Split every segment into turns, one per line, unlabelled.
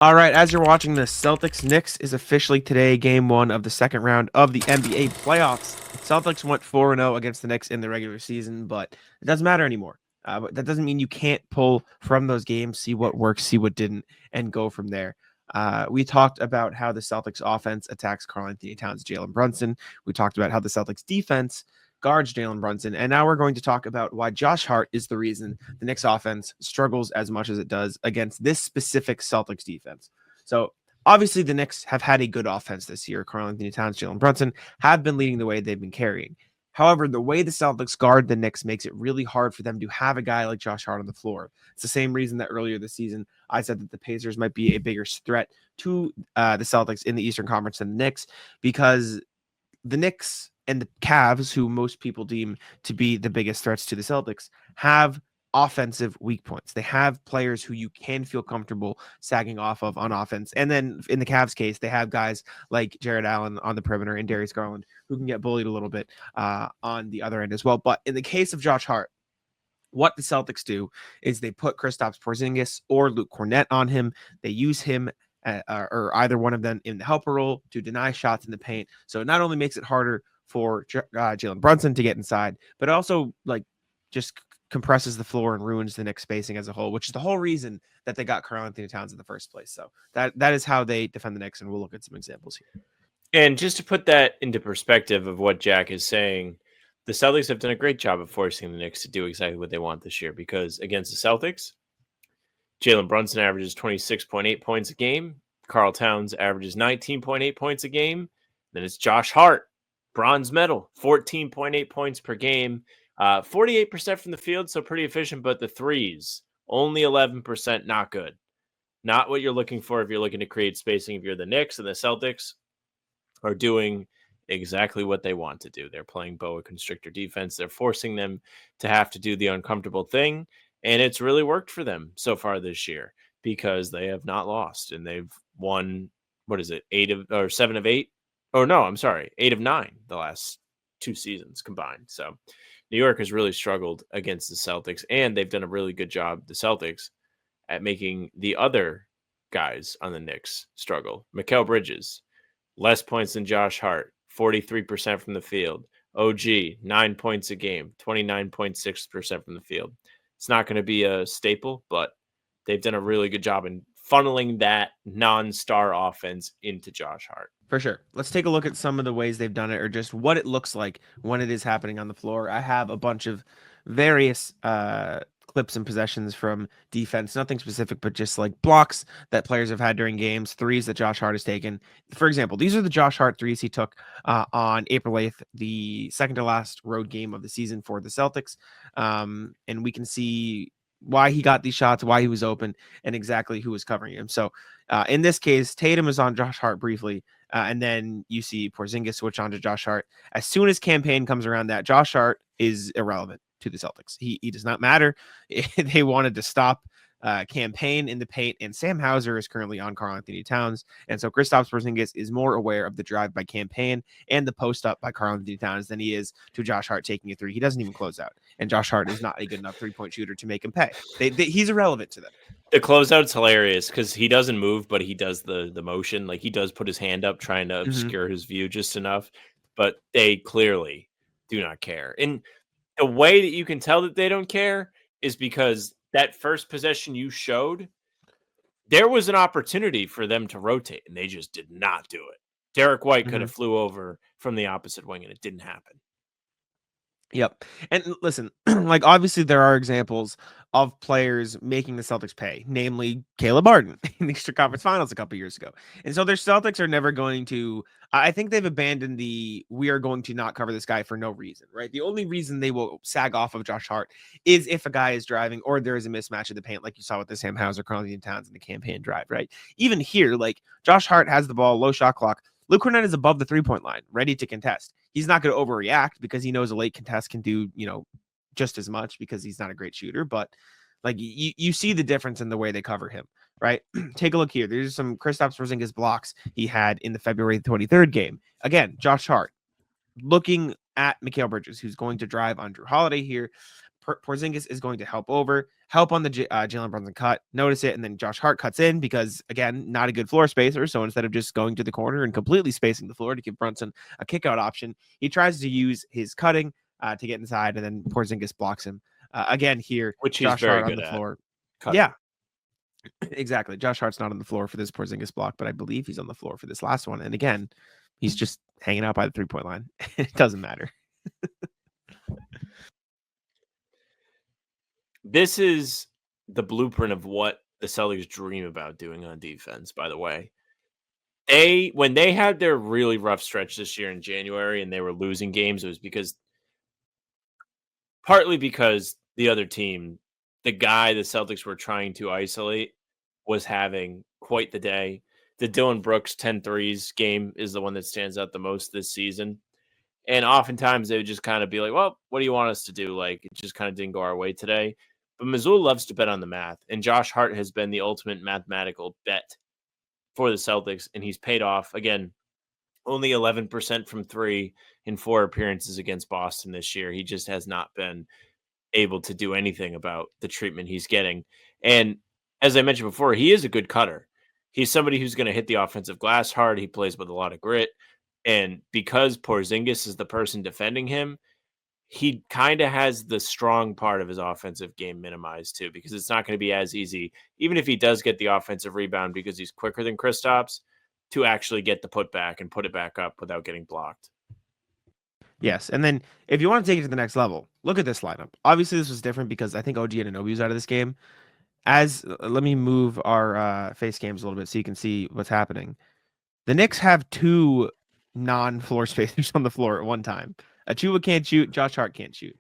All right, as you're watching this, Celtics Knicks is officially today, game one of the second round of the NBA playoffs. Celtics went 4-0 against the Knicks in the regular season, but it doesn't matter anymore. But that doesn't mean you can't pull from those games, see what works, see what didn't, and go from there. We talked about how the Celtics offense attacks Karl-Anthony Towns, Jalen Brunson. We talked about how the Celtics defense guards Jalen Brunson. And now we're going to talk about why Josh Hart is the reason the Knicks offense struggles as much as it does against this specific Celtics defense. So obviously the Knicks have had a good offense this year. Karl-Anthony Towns, Jalen Brunson have been leading the way they've been carrying. However, the way the Celtics guard the Knicks makes it really hard for them to have a guy like Josh Hart on the floor. It's the same reason that earlier this season I said that the Pacers might be a bigger threat to the Celtics in the Eastern Conference than the Knicks, because the Knicks and the Cavs, who most people deem to be the biggest threats to the Celtics, have offensive weak points. They have players who you can feel comfortable sagging off of on offense. And then in the Cavs case, they have guys like Jared Allen on the perimeter and Darius Garland who can get bullied a little bit on the other end as well. But in the case of Josh Hart, what the Celtics do is they put Kristaps Porzingis or Luke Kornet on him. They use him or either one of them in the helper role to deny shots in the paint. So it not only makes it harder for Jalen Brunson to get inside, but also just compresses the floor and ruins the Knicks spacing as a whole, which is the whole reason that they got Karl-Anthony Towns in the first place. So that is how they defend the Knicks, and we'll look at some examples here.
And just to put that into perspective of what Jack is saying, the Celtics have done a great job of forcing the Knicks to do exactly what they want this year, because against the Celtics, Jalen Brunson averages 26.8 points a game. Karl Towns averages 19.8 points a game. Then it's Josh Hart, bronze medal, 14.8 points per game. 48% from the field, so pretty efficient, but the threes, only 11%, not good. Not what you're looking for if you're looking to create spacing. If you're the Knicks, and the Celtics are doing exactly what they want to do. They're playing boa constrictor defense. They're forcing them to have to do the uncomfortable thing. And it's really worked for them so far this year, because they have not lost, and they've won, what is it, 7 of 8? Oh, no, I'm sorry, 8 of 9 the last 2 seasons combined. So New York has really struggled against the Celtics, and they've done a really good job, the Celtics, at making the other guys on the Knicks struggle. Mikal Bridges, less points than Josh Hart, 43% from the field. OG, 9 points a game, 29.6% from the field. It's not going to be a staple, but they've done a really good job in funneling that non-star offense into Josh Hart.
For sure. Let's take a look at some of the ways they've done it, or just what it looks like when it is happening on the floor. I have a bunch of various clips and possessions from defense, nothing specific, but just like blocks that players have had during games, threes that Josh Hart has taken. For example, these are the Josh Hart threes he took on April 8th, the second to last road game of the season for the Celtics. And we can see why he got these shots, why he was open, and exactly who was covering him. So in this case, Tatum is on Josh Hart briefly. And then you see Porzingis switch on to Josh Hart. As soon as campaign comes around, that Josh Hart is irrelevant to the Celtics. He does not matter. They wanted to stop campaign in the paint, and Sam Hauser is currently on Karl-Anthony Towns. And so Kristaps Porzingis is more aware of the drive by campaign and the post up by Karl-Anthony Towns than he is to Josh Hart taking a three. He doesn't even close out. And Josh Hart is not a good enough 3-point shooter to make him pay. He's irrelevant to them.
The closeout's hilarious because he doesn't move, but he does the motion. Like, he does put his hand up trying to obscure his view just enough, but they clearly do not care. And the way that you can tell that they don't care is because that first possession you showed, there was an opportunity for them to rotate, and they just did not do it. Derek White could have flew over from the opposite wing, and it didn't happen.
Yep. And listen, like, obviously there are examples of players making the Celtics pay, namely Caleb Martin in the Eastern Conference Finals a couple years ago. And so their Celtics are never going to, I think they've abandoned we are going to not cover this guy for no reason, right? The only reason they will sag off of Josh Hart is if a guy is driving or there is a mismatch in the paint, like you saw with the Sam Hauser, Karl-Anthony Towns in the campaign drive, right? Even here, like, Josh Hart has the ball, low shot clock. Luke Kornet is above the 3-point line, ready to contest. He's not going to overreact because he knows a late contest can do, just as much because he's not a great shooter. But like, you see the difference in the way they cover him, right? Take a look here. There's some Kristaps Porzingis blocks he had in the February 23rd game. Again, Josh Hart looking at Mikal Bridges, who's going to drive on Drew Holiday here. Porzingis is going to help on the Jalen Brunson cut, notice it, and then Josh Hart cuts in because, again, not a good floor spacer. So instead of just going to the corner and completely spacing the floor to give Brunson a kickout option, he tries to use his cutting to get inside, and then Porzingis blocks him. Again, here,
which he's
Josh
very
Hart on
good
the
at.
floor.
Cutting.
Yeah, exactly. Josh Hart's not on the floor for this Porzingis block, but I believe he's on the floor for this last one. And again, he's just hanging out by the 3-point line. It doesn't matter.
This is the blueprint of what the Celtics dream about doing on defense, by the way. When they had their really rough stretch this year in January and they were losing games, it was partly because the other team, the guy the Celtics were trying to isolate, was having quite the day. The Dylan Brooks 10 threes game is the one that stands out the most this season. And oftentimes they would just kind of be like, well, what do you want us to do? Like, it just kind of didn't go our way today. But Missoula loves to bet on the math. And Josh Hart has been the ultimate mathematical bet for the Celtics. And he's paid off. Again, only 11% from three in 4 appearances against Boston this year. He just has not been able to do anything about the treatment he's getting. And as I mentioned before, he is a good cutter. He's somebody who's going to hit the offensive glass hard. He plays with a lot of grit. And because Porzingis is the person defending him, he kind of has the strong part of his offensive game minimized too, because it's not going to be as easy, even if he does get the offensive rebound because he's quicker than Kristaps, to actually get the putback and put it back up without getting blocked.
Yes, and then if you want to take it to the next level, look at this lineup. Obviously, this was different because I think OG Anunoby was out of this game. Let me move our face cams a little bit so you can see what's happening. The Knicks have 2 non-floor spacers on the floor at one time. Achua can't shoot, Josh Hart can't shoot.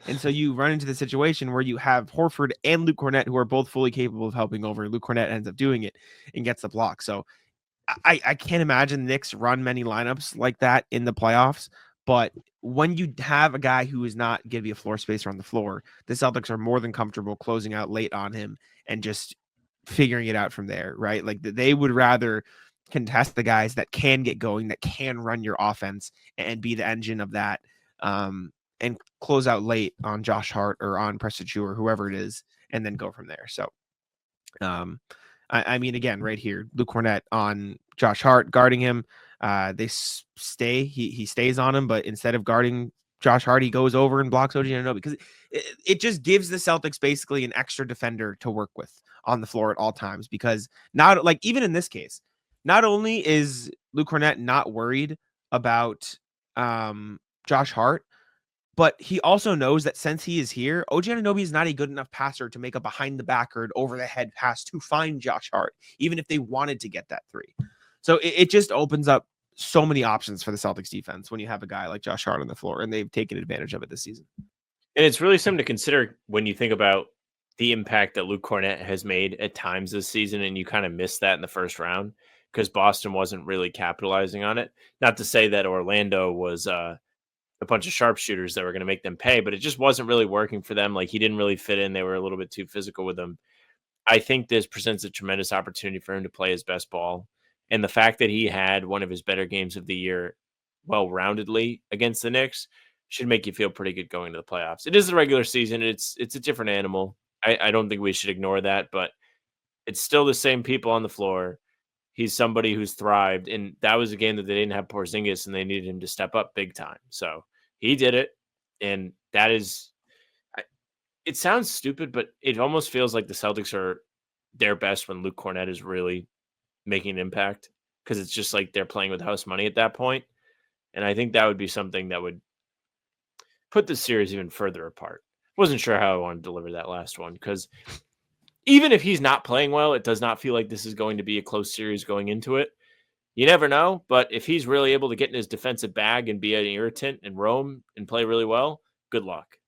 And so you run into the situation where you have Horford and Luke Cornett, who are both fully capable of helping over. Luke Cornett ends up doing it and gets the block. So I can't imagine the Knicks run many lineups like that in the playoffs. But when you have a guy who is not going to be a floor spacer on the floor, the Celtics are more than comfortable closing out late on him and just figuring it out from there, right? Like they would rather contest the guys that can get going, that can run your offense and be the engine of that, and close out late on Josh Hart or on Preston or whoever it is, and then go from there. So, I mean, again, right here, Luke Cornett on Josh Hart guarding him. They stay. He stays on him, but instead of guarding Josh Hart, he goes over and blocks OG Anunoby because it just gives the Celtics basically an extra defender to work with on the floor at all times. Because not like even in this case, not only is Luke Cornett not worried about Josh Hart, but he also knows that since he is here, OG Anunoby is not a good enough passer to make a behind the back or over the head pass to find Josh Hart, even if they wanted to get that 3. So it just opens up so many options for the Celtics defense when you have a guy like Josh Hart on the floor, and they've taken advantage of it this season.
And it's really something to consider when you think about the impact that Luke Cornett has made at times this season, and you kind of missed that in the first round because Boston wasn't really capitalizing on it. Not to say that Orlando was a bunch of sharpshooters that were going to make them pay, but it just wasn't really working for them. Like he didn't really fit in. They were a little bit too physical with him. I think this presents a tremendous opportunity for him to play his best ball. And the fact that he had one of his better games of the year well-roundedly against the Knicks should make you feel pretty good going to the playoffs. It is the regular season. It's a different animal. I don't think we should ignore that, but it's still the same people on the floor. He's somebody who's thrived, and that was a game that they didn't have Porzingis, and they needed him to step up big time. So he did it, and that is – it sounds stupid, but it almost feels like the Celtics are their best when Luke Cornett is really making an impact because it's just like they're playing with house money at that point. And I think that would be something that would put the series even further apart. Wasn't sure how I wanted to deliver that last one because even if he's not playing well, it does not feel like this is going to be a close series going into it. You never know, but if he's really able to get in his defensive bag and be an irritant and roam and play really well, good luck.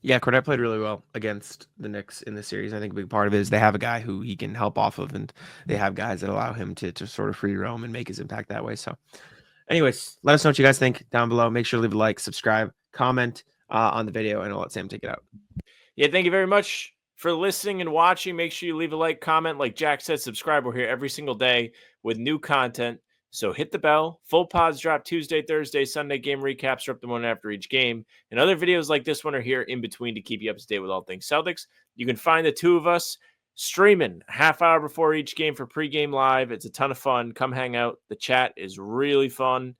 Yeah, Cornette played really well against the Knicks in this series. I think a big part of it is they have a guy who he can help off of, and they have guys that allow him to sort of free roam and make his impact that way. So anyways, let us know what you guys think down below. Make sure to leave a like, subscribe, comment on the video, and I'll let Sam take it out.
Yeah, thank you very much for listening and watching. Make sure you leave a like, comment. Like Jack said, subscribe. We're here every single day with new content. So hit the bell. Full pods drop Tuesday, Thursday, Sunday. Game recaps are up the one after each game. And other videos like this one are here in between to keep you up to date with all things Celtics. You can find the two of us streaming a half hour before each game for pregame live. It's a ton of fun. Come hang out. The chat is really fun.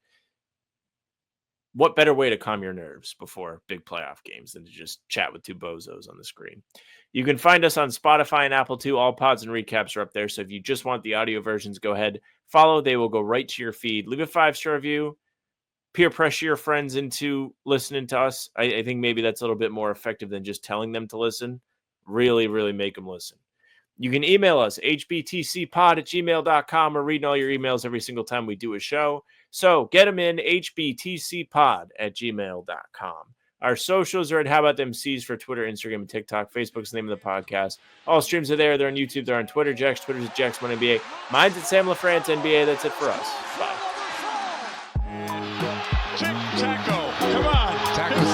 What better way to calm your nerves before big playoff games than to just chat with two bozos on the screen? You can find us on Spotify and Apple too. All pods and recaps are up there. So if you just want the audio versions, go ahead, follow. They will go right to your feed. Leave a 5-star review. Peer pressure your friends into listening to us. I think maybe that's a little bit more effective than just telling them to listen. Really, really make them listen. You can email us, hbtcpod@gmail.com. We're reading all your emails every single time we do a show. So get them in, hbtcpod@gmail.com. Our socials are at How About Them C's for Twitter, Instagram, and TikTok. Facebook's the name of the podcast. All streams are there. They're on YouTube. They're on Twitter. Jack's Twitter's at Jax1NBA. Mine's at Sam LaFrance NBA. That's it for us. Bye.
Taco, come on.
Taco's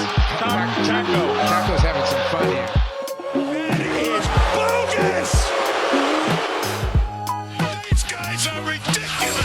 having some fun here.
That is bogus. These guys are ridiculous.